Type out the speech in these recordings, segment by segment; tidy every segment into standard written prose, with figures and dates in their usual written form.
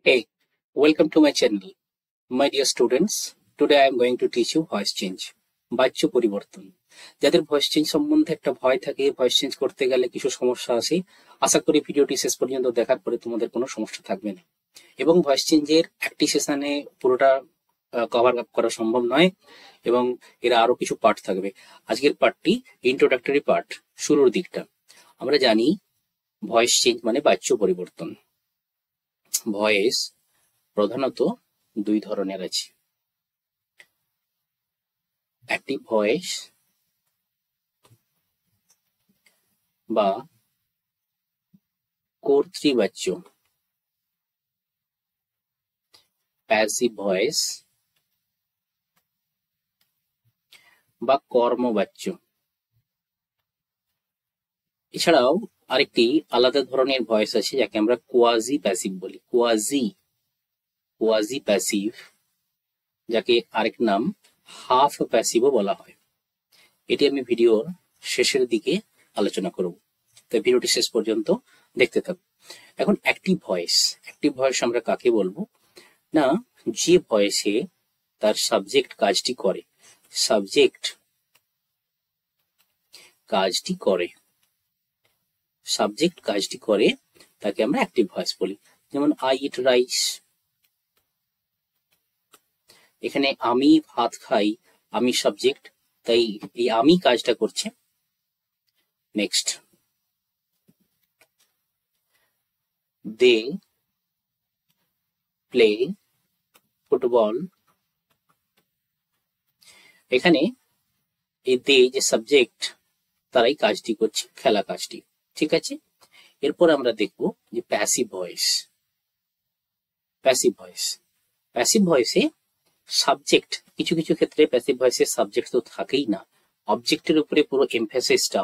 Hey, welcome to my channel. My dear students, today I am going to teach you voice change. বাচ্য পরিবর্তন। যাদের voice change সম্বন্ধে একটা ভয় থাকে, voice change করতে গেলে কিছু সমস্যা আসে, আশা করি ভিডিওটি শেষ পর্যন্ত দেখার পরে তোমাদের কোনো সমস্যা থাকবে না। এবং ভয়েস চেঞ্জের একটি সেশনে পুরোটা কভার আপ করা সম্ভব নয় এবং এর আরো কিছু পার্ট থাকবে। আজকের পার্টটি ইন্ট্রোডাক্টরি পার্ট, শুরুর দিকটা। আমরা জানি ভয়েস চেঞ্জ মানে বাচ্য পরিবর্তন। ভয়েস প্রধানত দুই ধরনের আছে, অ্যাক্টিভ ভয়েস বা কর্তৃবাচ্য, প্যাসিভ ভয়েস বা কর্মবাচ্য। এছাড়াও আরেকটি আলাদা ধরনের ভয়েস আছে যাকে আমরা কোয়াজি প্যাসিভ বলি। কোয়াজি প্যাসিভ, যাকে আরেক নাম হাফ প্যাসিভও বলা হয়। এটি আমি ভিডিওর শেষের দিকে আলোচনা করব, তাই ভিডিওটি শেষ পর্যন্ত দেখতে থাকুন। এখন অ্যাক্টিভ ভয়েস আমরা কাকে বলবো? না, যে ভয়েসে তার সাবজেক্ট কাজটি করে তাকে আমরা অ্যাক্টিভ ভয়েস বলি। যেমন আই ইট রাইস, এখানে আমি ভাত খাই, আমি সাবজেক্ট, তাই এই আমি কাজটা করছে। নেক্সট, দে প্লে ফুটবল, এখানে এই দে যে সাবজেক্ট, তারাই কাজটি করছে, খেলা কাজটি। ঠিক আছে, এরপর আমরা দেখব যে প্যাসিভ ভয়েসে সাবজেক্ট, কিছু কিছু ক্ষেত্রে প্যাসিভ ভয়েসে সাবজেক্ট তো থাকেই না, অবজেক্টের উপরে পুরো এমফাসিসটা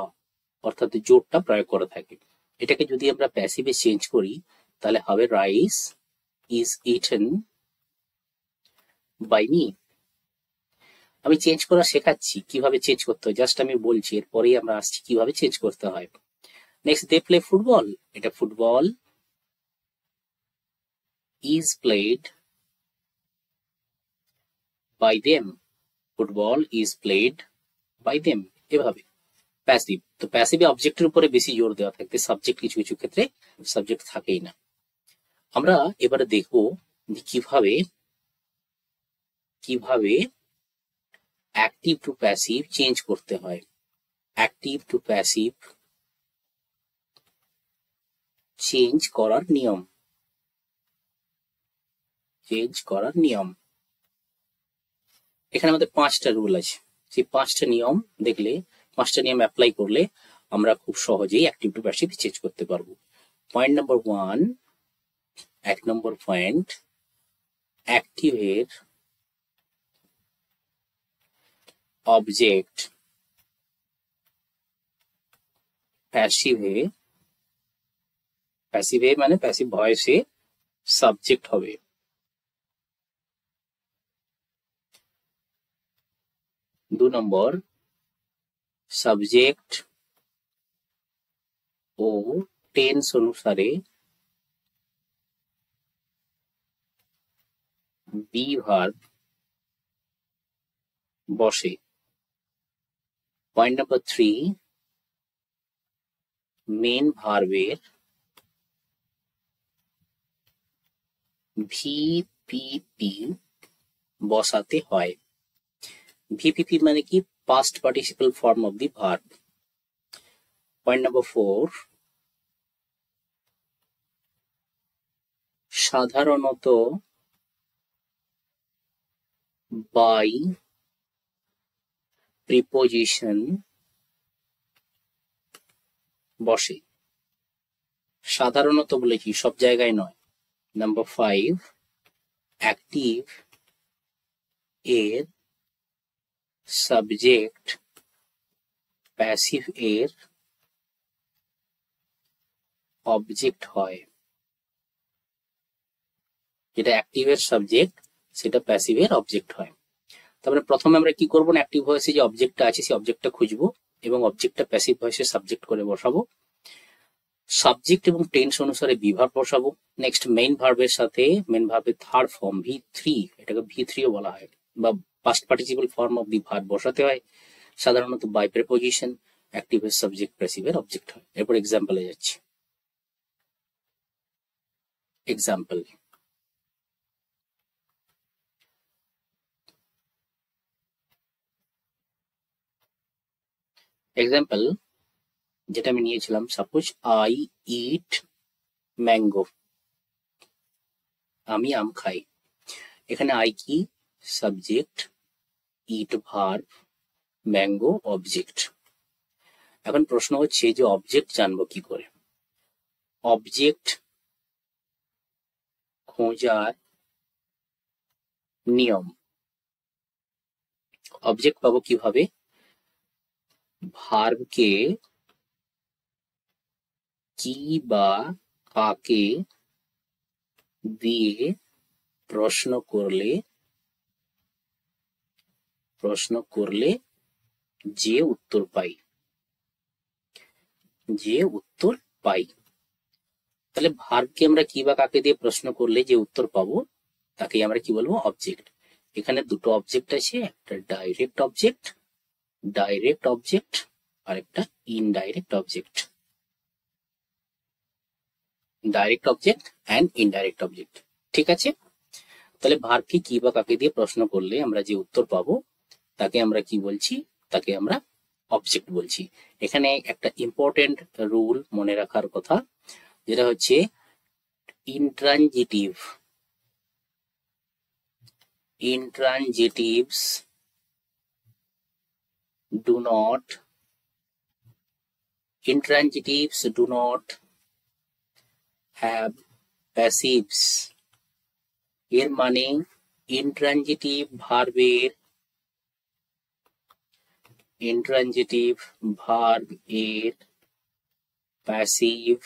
অর্থাৎ জোরটা প্রয়োগ করা থাকে। এটাকে যদি আমরা প্যাসিভে চেঞ্জ করি তাহলে হবে rice is eaten by me. আমি চেঞ্জ করা শেখাচ্ছি, কিভাবে চেঞ্জ করতে হয় জাস্ট আমি বলছি, এরপরেই আমরা আসছি কিভাবে চেঞ্জ করতে হয়। নেক্সট, দে প্লে ফুটবল, এটা football is played by them, football is played by them. এভাবে প্যাসিভ, তো প্যাসিভে অবজেক্টের উপরে বেশি জোর দেওয়া থাকবে, সাবজেক্ট কিছু কিছু ক্ষেত্রে সাবজেক্ট থাকেই না। আমরা এবারে দেখব যে কিভাবে অ্যাক্টিভ টু প্যাসিভ চেঞ্জ করতে হয়। অ্যাক্টিভ টু প্যাসিভ চেঞ্জ করার নিয়ম, এখানে আমাদের 5টা রুল আছে। সেই 5টা নিয়ম দেখলে, 5টা নিয়ম অ্যাপ্লাই করলে আমরা খুব সহজেই অ্যাক্টিভ টু প্যাসিভ চেঞ্জ করতে পারবো। পয়েন্ট নাম্বার 1, 1 নম্বর পয়েন্ট, অ্যাক্টিভের অবজেক্ট প্যাসিভে মানে প্যাসিভ ভয়েসে সাবজেক্ট হবে। 2 নম্বর, সাবজেক্ট ও টেন্স অনুসারে বি ভার্ব বসে। পয়েন্ট নাম্বার 3, মেন ভার্বের ভিপিপি বসাতে হয়। ভিপিপি মানে কি? Past participle form of the verb. Point number 4, সাধারণত বাই প্রিপোজিশন বসে। সাধারণত বলে কি? সব জায়গায় নয়। নাম্বার 5, অ্যাক্টিভ এর সাবজেক্ট প্যাসিভ এর অবজেক্ট হয়। যেটা অ্যাক্টিভের সাবজেক্ট সেটা প্যাসিভের অবজেক্ট হয়। তারপরে প্রথমে আমরা কি করবো না, অ্যাক্টিভ ভয়েসে যে অবজেক্টটা আছে সেই অবজেক্টটা খুঁজবো এবং অবজেক্টটা প্যাসিভ ভয়েসে সাবজেক্ট করে বসাবো। সাবজেক্ট এবং টেন্স অনুসারে বিভার বসাবো। নেক্সট মেইন ভার্বের সাথে মেইন ভার্বের থার্ড ফর্ম V3, এটাকে V3ও বলা হয়, বা past participle form of the verb বসাতে হয়। সাধারণত বাই প্রিপোজিশন, অ্যাক্টিভের সাবজেক্ট, প্যাসিভের অবজেক্ট হয়। এরপর এক্সাম্পলে যাচ্ছি। এক্সাম্পল, এক্সাম্পল যেটা আমি নিয়েছিলাম, সাপোজ আই ইট ম্যাঙ্গো, আমি আম খাই। এখানে আই কি? সাবজেক্ট, ইট ভার্ব, ম্যাঙ্গো অবজেক্ট। এখন প্রশ্ন হচ্ছে যে অবজেক্ট জানবো কি করে? অবজেক্ট খোঁজার নিয়ম। অবজেক্ট পাবো কিভাবে? ভার্বকে কি বা কাকে দিয়ে প্রশ্ন করলে যে উত্তর পাই, তাহলে ভার্বকে আমরা কি বা কাকে দিয়ে প্রশ্ন করলে যে উত্তর পাবো তাকে আমরা কি বলবো? অবজেক্ট। এখানে দুটো অবজেক্ট আছে, একটা ডাইরেক্ট অবজেক্ট আর একটা indirect object. Direct object and indirect object, ঠিক আছে? তাহলে ভার্বকে কি বা কাকে দিয়ে প্রশ্ন করলে আমরা যে উত্তর পাবো তাকে আমরা কি বলছি? তাকে আমরা অবজেক্ট বলছি। এখানে একটা ইম্পর্টেন্ট রুল মনে রাখার কথা, যেটা হচ্ছে ইন্ট্রানজিটিভস do not have passives। এর মানে ইন্ট্রানজিটিভ ভার্বের প্যাসিভ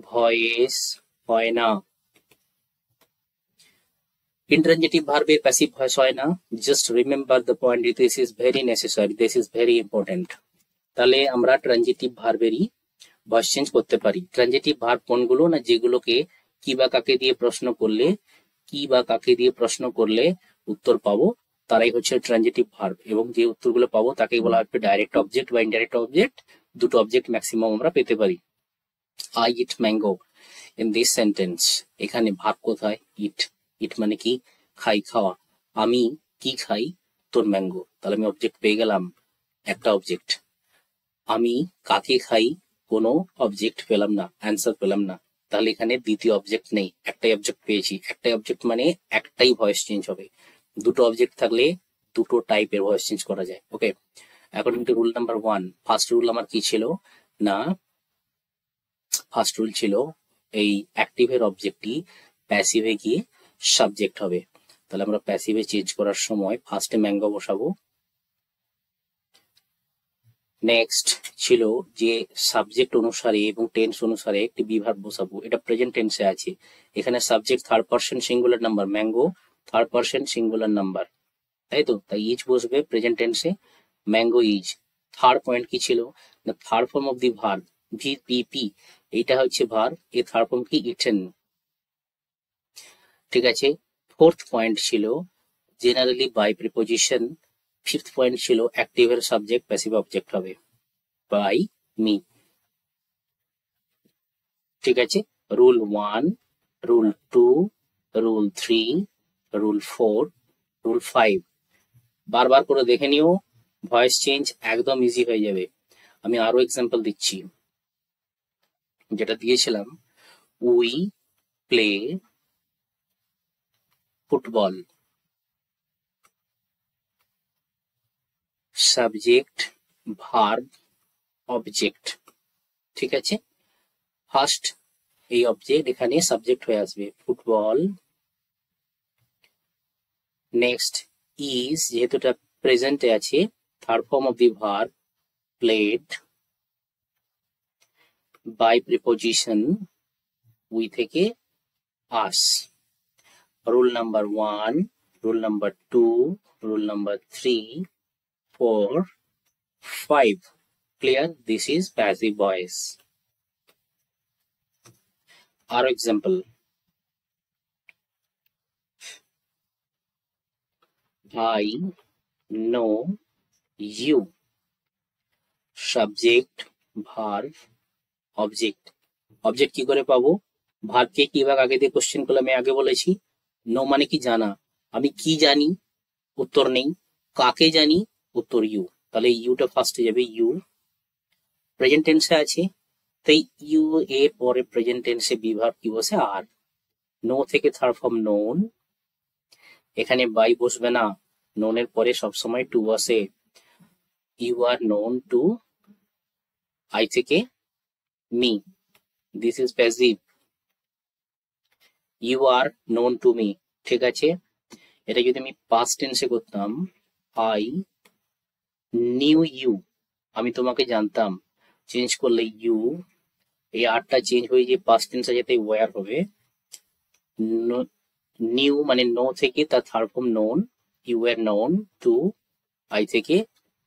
ভয়েস হয় না। ইন্ট্রানজিটিভ ভার্বের প্যাসিভ ভয়েস হয় না। Just remember the point, this is very necessary, this is very important. তাহলে আমরা ট্রানজিটিভ ভার্বেরই ভয়েস চেঞ্জ করতে পারি। ট্রানজিটিভ ভার্ব কোনগুলো? না যেগুলোকে কি বা কাকে দিয়ে প্রশ্ন করলে উত্তর পাবো তারাই হচ্ছে ট্রানজিটিভ ভার্ব, এবং যে উত্তরগুলো পাবো তাকেই বলা হবে ডাইরেক্ট অবজেক্ট বা ইনডাইরেক্ট অবজেক্ট। দুটো অবজেক্ট ম্যাক্সিমাম আমরা পেতে পারি। I eat mango in this sentence, এখানে ভার্ব কোথায়? ইট মানে কি? খাই, খাওয়া। আমি কি খাই? তোর ম্যাঙ্গো। তাহলে আমি অবজেক্ট পেয়ে গেলাম, একটা অবজেক্ট। আমি কাকে খাই? কোনো অবজেক্ট পেলাম না, অ্যান্সার পেলাম না। তাহলে এখানে দ্বিতীয় অবজেক্ট নেই, একটাই অবজেক্ট পেয়েছি। একটাই অবজেক্ট মানে একটাই ভয়েস চেঞ্জ হবে। দুটো অবজেক্ট থাকলে দুটো টাইপের ভয়েস চেঞ্জ করা যায়। Okay, according to rule number 1, first rule আমার কি ছিল? না, ফার্স্ট রুল ছিল এই অ্যাক্টিভের অবজেক্টই প্যাসিভে গিয়ে সাবজেক্ট হবে। তাহলে আমরা প্যাসিভে চেঞ্জ করার সময় ফার্স্টে ম্যাঙ্গো বসাবো। নেক্সট ছিল যে সাবজেক্ট অনুসারে এবং টেন্স অনুসারে একটি বিভাগ বসাবো। এটা প্রেজেন্ট টেন্সে আছে। এখানে subject third person singular number, mango third person singular number, তাই তো? তাই ইজ বসবে প্রেজেন্ট টেন্সে, ম্যাঙ্গো ইজ। থার্ড পয়েন্ট কি ছিল? না third form of the verb VPP, এইটা হচ্ছে ভার্ব, এর থার্ড ফর্ম কি? ইটেন, ঠিক আছে? ফোর্থ পয়েন্ট ছিল generally by preposition. Fifth point ছিল অ্যাক্টিভের সাবজেক্ট প্যাসিভ অবজেক্ট হবে, বাই মি, ঠিক আছে? Rule 1, rule 2, rule 3, rule 4, rule 5 বারবার করে দেখে নিও, ভয়েস চেঞ্জ একদম ইজি হয়ে যাবে। আমি আরো এক্সাম্পল দিচ্ছি, যেটা দিয়েছিলাম, we play football, subject verb object, ঠিক আছে? ফার্স্ট এই অবজেক্ট এখানে সাবজেক্ট হয়ে আসবে ফুটবল। নেক্সট ইজ, যেহেতু এটা প্রেজেন্টে আছে, third form of the verb played, by preposition we থেকে us. Rule number 1, rule number 2, rule number 3, 4, 5 clear? This is passive voice. আরো example, I know you, subject, verb, object. Object কি করে পাবো? ভার্বকে কি ভাগ আগে দিয়ে কোশ্চেন করলে আমি আগে বলেছি। নো মানে কি জানা, আমি কি জানি, উত্তর নেই। কাকে জানি, উত্তর ইউ, তাহলে ইউটা ফার্স্টে যাবে। ইউ প্রেজেন্ট টেন্সে আছে, তাই ইউ এর পরে প্রেজেন্ট টেন্সে বি ভার্ব কি বসে? আর। নো থেকে থার্ড ফর্ম নোন, এখানে বাই বসবে না, নোনের পরে সবসময় টু বসে। You are known to, I থেকে me, this is passive. You are known to me, ঠিক আছে। এটা যদি আমি পাস্ট টেন্সে করতাম, আই নিউ ইউ, আমি তোমাকে জানতাম, চেঞ্জ করলে ইউ, এই আরটা চেঞ্জ হয়ে যে পাস্ট টেন্সে যেতে ওয়ার হবে। নিউ মানে নো থেকে তার third form known, you are known to, I থেকে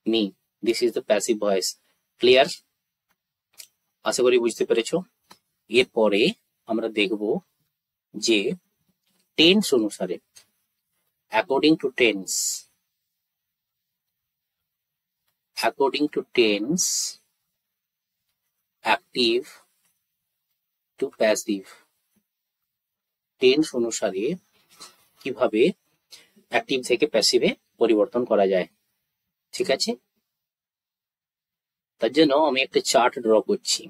me, this is the passive voice. Clear? আশা করি বুঝতে পেরেছো। এরপরে আমরা দেখব যে টেন্স অনুসারে, according to tense, according to tense, active to passive, tense অনুসারে কিভাবে অ্যাক্টিভ থেকে প্যাসিভে পরিবর্তন করা যায়, ঠিক আছে। তার জন্য আমি একটা চার্ট ড্র করছি।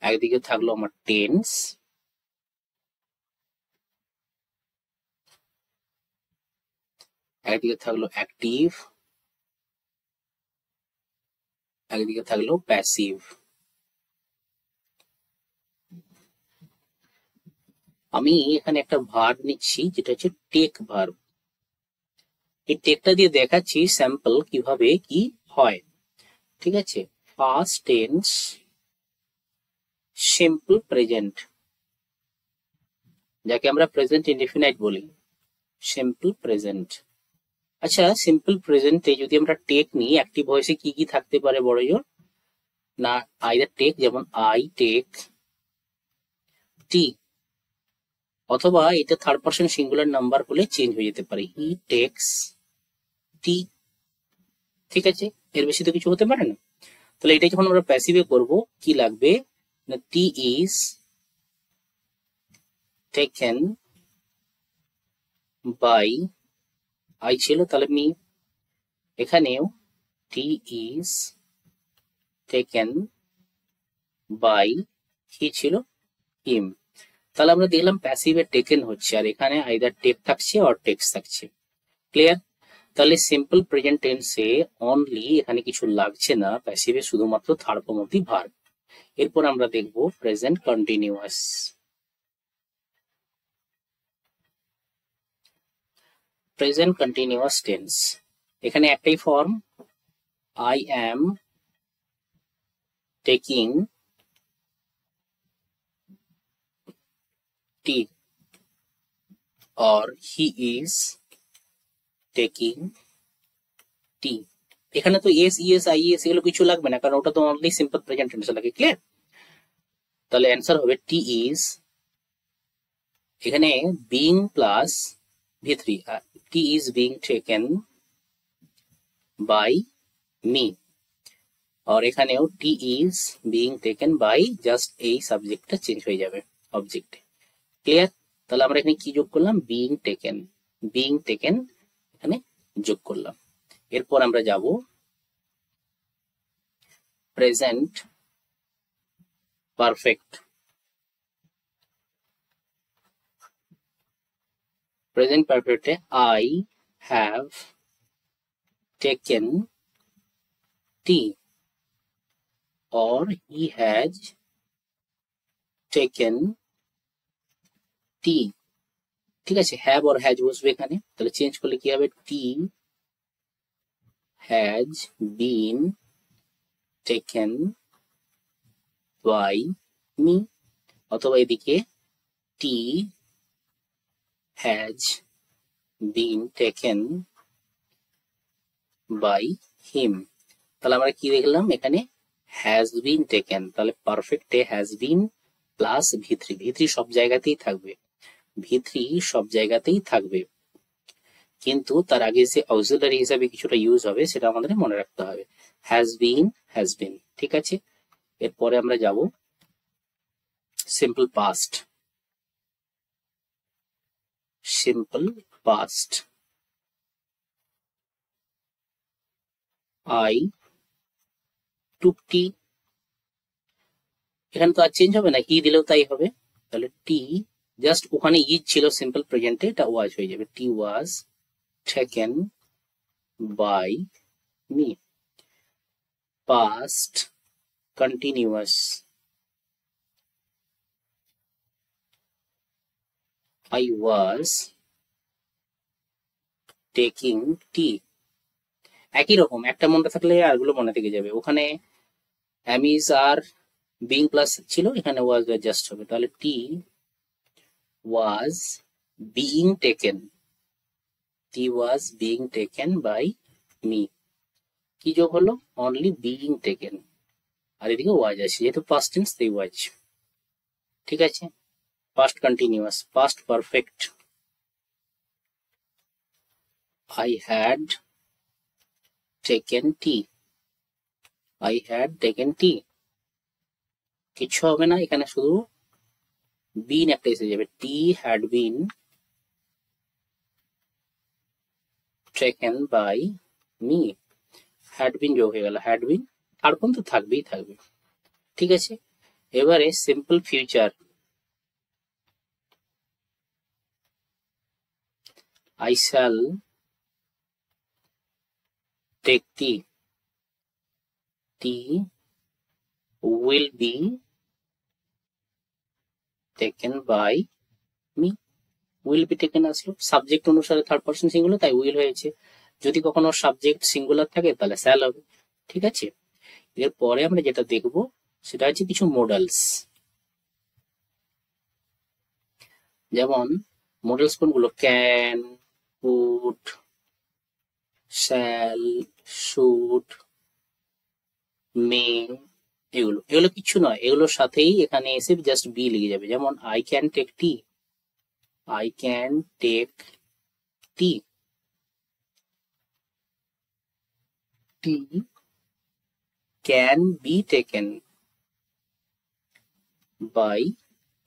একদিকে থাকলো আমার টেন্স, একদিকে থাকলো অ্যাক্টিভ, একদিকে থাকলো প্যাসিভ। আমি এখানে একটা ভার্ব নিচ্ছি যেটা হচ্ছে টেক ভার্ব। এই টেকটা দিয়ে দেখাচ্ছি স্যাম্পল কিভাবে কি হয়, ঠিক আছে। ফার্স্ট টেন্স সিম্পল প্রেজেন্ট, যাকে আমরা প্রেজেন্ট ইনডিফিনাইট বলি, সিম্পল প্রেজেন্ট। আচ্ছা, সিম্পল প্রেজেন্টে যদি আমরা টেক নিই, অ্যাক্টিভ ভয়েসে কি কি থাকতে পারে বড় জোর? না আইদার টেক, যেমন আই টেক টি, অথবা এটা থার্ড পারসন সিঙ্গুলার নাম্বার হলে চেঞ্জ হয়ে যেতে পারে, হি টেক্স টি, ঠিক আছে। এর বেশি তো কিছু হতে পারে না। তাহলে এটা যখন আমরা প্যাসিভে করব, কি লাগবে না টি ইজ টেকেন বাই, আই ছিল তাহলে মি, এখানেও টি ইজ টেকেন বাই, হি ছিল হিম। তাহলে আমরা দেখলাম প্যাসিভে টেকেন হচ্ছে, আর এখানে আইদার টেক থাকছে অর টেক্স থাকছে। ক্লিয়ার? তাহলে সিম্পল প্রেজেন্ট টেন্সে অনলি এখানে কিছু লাগছে না, প্যাসিভে শুধুমাত্র third form of the verb. এরপর আমরা দেখব present continuous. Present continuous tense, এখানে একটাই form, I am taking tea, or he is taking tea. এখানে তো এস ইএস আই এস এগুলো কিছু লাগবে না, কারণ ওটা তো অনলি সিম্পল প্রেজেন্ট টেন্সে লাগে। ক্লিয়ার? তাহলে অ্যান্সার হবে টি ইজ, এখানে বিং প্লাস ভি3, tea is being taken by me, আর এখানেও tea is being taken by, just এই সাবজেক্টটা চেঞ্জ হয়ে যাবে অবজেক্টে। ক্লিয়ার? তাহলে আমরা এখানে কি যোগ করলাম? বিং টেকেন, বিং টেকেন এখানে যোগ করলাম। এরপর আমরা যাব প্রেজেন্ট পারফেক্ট। প্রেজেন্ট পারফেক্টে I have taken tea, or he has taken tea, ঠিক আছে। হ্যাভ or হ্যাজ বসবে এখানে, তাহলে চেঞ্জ করলে কি হবে? It has been taken by me, অথবা এদিকে it has been taken by him. তাহলে আমরা কি দেখলাম? এখানে হ্যাজ বিন টেকেন, তাহলে পারফেক্টে হ্যাজ বিন প্লাস ভি3, ভি3 সব জায়গাতেই থাকবে, ভি3 সব জায়গাতেই থাকবে, কিন্তু তার আগে যে অক্সিলারি হিসাবে কিছুটা ইউজ হবে সেটা আমাদের মনে রাখতে হবে। হ্যাজ বিন, ঠিক আছে। এরপরে আমরা যাব simple past. Simple past, I took it, এখানে তো আর চেঞ্জ হবে না, ই দিলেও তাই হবে, তাহলে টি জাস্ট ওখানে ইজ ছিল সিম্পল প্রেজেন্টে, এটা ওয়াজ হয়ে যাবে, it was taken by me. Past continuous, I was taking tea। একই রকম, একটা মনে থাকলে আরগুলো মনে থেকে যাবে। ওখানে am is আর being প্লাস ছিল, এখানে was জাস্ট হবে, তাহলে tea was being taken, tea was being taken by me। কি যোগ হলো? only being taken, আর এদিকে was আছে, যেহেতু past tense তাই was, ঠিক আছে। past continuous, past perfect, I had taken tea, I had taken tea, কিচ্ছু হবে না, এখানে শুধু বিন একটা এসে যাবে, it had been taken by me, had been যোগ হয়ে গেল, হ্যাড বিন আর কোন তো থাকবেই থাকবে, ঠিক আছে। এবারে simple future, I shall take T, tea will be taken by me, will be taken আসলো সাবজেক্ট অনুসারে থার্ড পারসন সিঙ্গুলার, তাই উইল হয়েছে। যদি কখনো সাবজেক্ট সিঙ্গুলার থাকে তাহলে শ্যাল হবে, ঠিক আছে। এরপরে আমরা যেটা দেখব সেটা হচ্ছে কিছু মডেলস, যেমন মডেলস কোনগুলো, ক্যান, কুড, শ্যাল, শুড, মে, এগুলো এগুলো কিছু নয়, এগুলোর সাথেই এখানে এসে জাস্ট বি লিখে যাবে। যেমন I can take it, I can take T, it can be taken by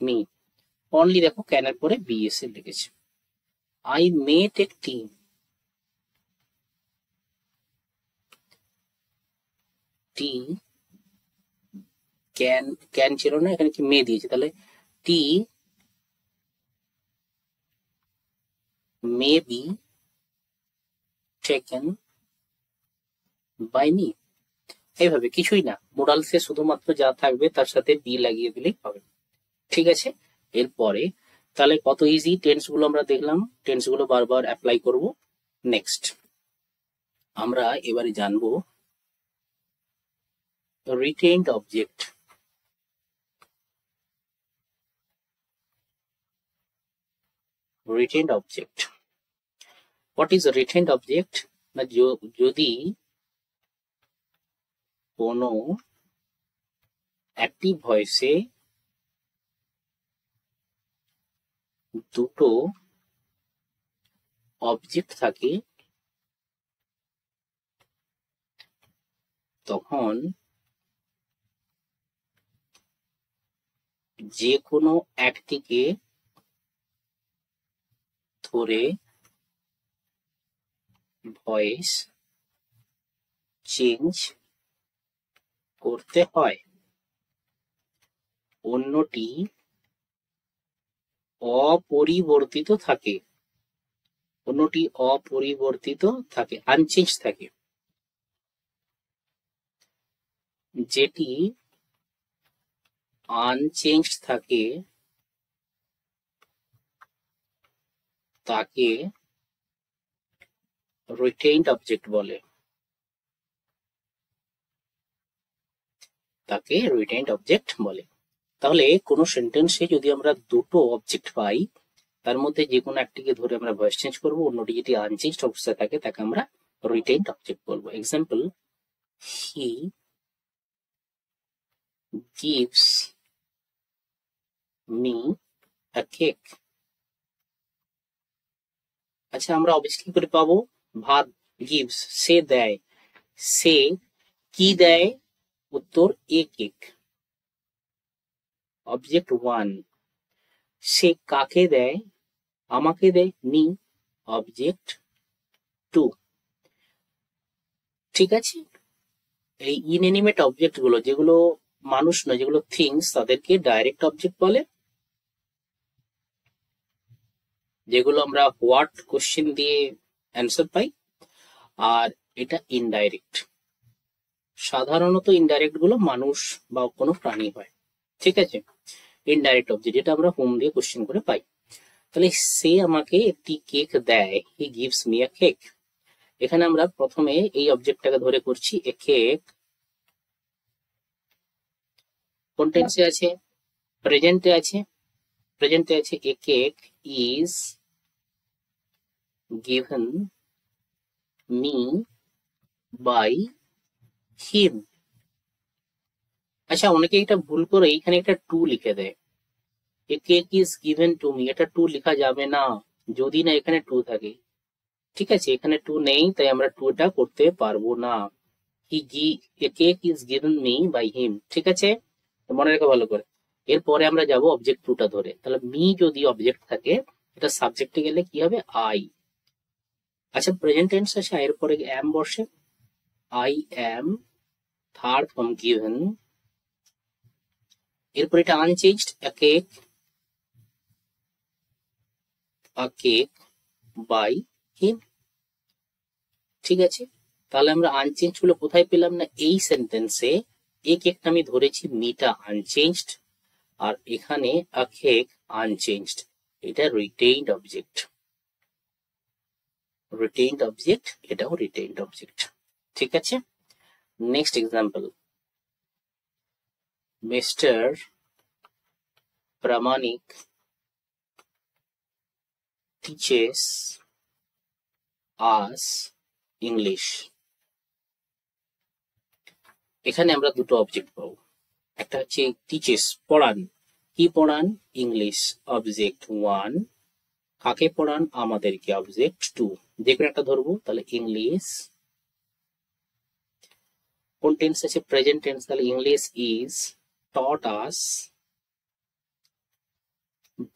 me, only দেখো ক্যানের পরে বি এসে লিখেছে। I may take T, it can, can ছিল না, এখানে কি মে দিয়েছে, তাহলে it may be taken by me. এইভাবে কিছুই না, মোডালসে শুধুমাত্র যা থাকবে তার সাথে বি লাগিয়ে দিলেই হবে, ঠিক আছে। এরপরে তাহলে কত ইজি টেন্স গুলো আমরা দেখলাম, টেন্স গুলো বারবার অ্যাপ্লাই করব। নেক্সট আমরা এবারে জানবো retained object. Retained object, what is retained object? না যদি কোনো অ্যাক্টিভ ভয়েসে দুটো অবজেক্ট থাকে তখন যে কোনো একটিকে ধরে ভয়েস চেঞ্জ করতে হয়, অন্যটি অপরিবর্তিত থাকে, অন্যটি অপরিবর্তিত থাকে, আনচেঞ্জ থাকে। যেটি আনচেঞ্জ থাকে তাকে রিটেইনড অবজেক্ট বলে, তাকে রিটেইনড অবজেক্ট বলে। তাহলে কোনো সেন্টেন্সে যদি আমরা দুটো অবজেক্ট পাই, তার মধ্যে যে কোনো একটিকে ধরে আমরা ভয়েস চেঞ্জ করবো, অন্যটি যদি আনচেঞ্জ অবস্থায় থাকে তাকে আমরা রিটেইনড অবজেক্ট বলবো। Example, he gives me a cake. আচ্ছা, আমরা অবশ্যই কি করে পাবো? ভাত gives, সে দেয়, সে কি দেয়? উত্তর এ কেক। অবজেক্ট 1, সে কাকে দেয়? আমাকে দেয়, মি। অবজেক্ট 2। ঠিক আছে, এই ইনএনিমেট অবজেক্ট গুলো, যেগুলো মানুষ নয়, যেগুলো থিংস, তাদেরকে ডাইরেক্ট অবজেক্ট বলে। যেগুলো আমরা হোয়াট কোশ্চেন দিয়ে অ্যান্সার পাই। আর এটা ইনডাইরেক্ট। সাধারণত ইনডাইরেক্ট গুলো মানুষ বা কোনো প্রাণী হয়। ঠিক আছে, ইনডাইরেক্ট অবজেক্ট যেটা আমরা হোম দিয়ে কোশ্চেন করে পাই। তাহলে সে আমাকে একটি কেক দেয়, he gives me a cake. এখানে আমরা প্রথমে এই অবজেক্টটাকে ধরে করছি এ কেক। কোন টেন্সে আছে? প্রেজেন্টে আছে। প্রেজেন্টে আছে a cake is given me by him. আচ্ছা, অনেকে এটা ভুল করে এখানে একটা টু লিখে দেয়। A cake is given to me, এটা টু লেখা যাবে না যদি না এখানে টু থাকে। ঠিক আছে, এখানে টু নেই, তাই আমরা টুটা করতে পারবো না। A cake is given me by him. ঠিক আছে, মনে রেখো ভালো করে। এরপরে আমরা যাব অবজেক্ট টুটা ধরে। তাহলে মি যদি অবজেক্ট থাকে, এটা সাবজেক্টে গেলে কি হবে? আই। আচ্ছা, প্রেজেন্ট টেন্স আছে, এর পরে এম বসে। I am, third form given. এরপর এটা unchanged, a cake by him। ঠিক আছে, তাহলে আমরা আনচেঞ্জ গুলো কোথায় পেলাম? না এই সেন্টেন্সে এ কেকটা আমি ধরেছি, মিটা আনচেঞ্জড, আর এখানে a cake আনচেঞ্জড। এটা রিটেইনড অবজেক্ট। রিটেইনড অবজেক্ট, এটাও রিটেইনড অবজেক্ট। ঠিক আছে, নেক্সট এক্সাম্পল। মিস্টার প্রামাণিক teaches us English। এখানে আমরা দুটো অবজেক্ট পাবো। একটা হচ্ছে টিচেস, পড়ান। কি পড়ান? English, object 1। কাকে পড়ান? আমাদেরকে, অবজেক্ট 2। যে কোনো একটা ধরবো, তাহলে ইংলিশ। কোন টেন্স আছে? প্রেজেন্ট টেন্স, তাহলে English is taught us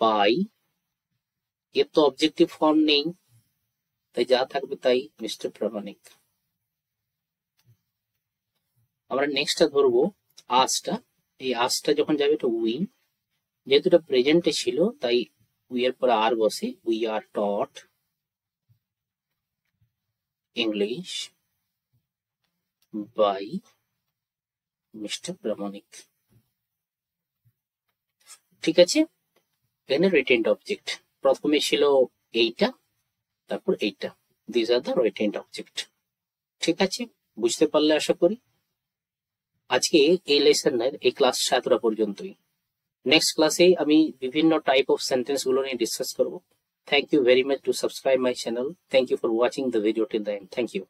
by. এর তো অবজেক্টিভ ফর্ম নেই, তাই যা থাকবে তাই, মিস্টার প্রামাণিক। আমরা নেক্সটটা ধরবো আসটা। এই আসটা যখন যাবে এটা উই, যেহেতু এটা প্রেজেন্টে ছিল তাই উই এর পরে আর বসে। We are taught English by mister Pramanik. ঠিক আছে, এখানে রিটেইনড অবজেক্ট প্রথমে ছিল এইটা, তারপর এইটা। This are the retained object. ঠিক আছে, বুঝতে পারলে আশা করি। আজকে এই লেসনের এই ক্লাস এতটা পর্যন্তই। নেক্সট ক্লাসে আমি বিভিন্ন টাইপ অফ সেন্টেন্স গুলো নিয়ে ডিসকাস করবো। Thank you very much to subscribe my channel. Thank you for watching the video till the end. Thank you.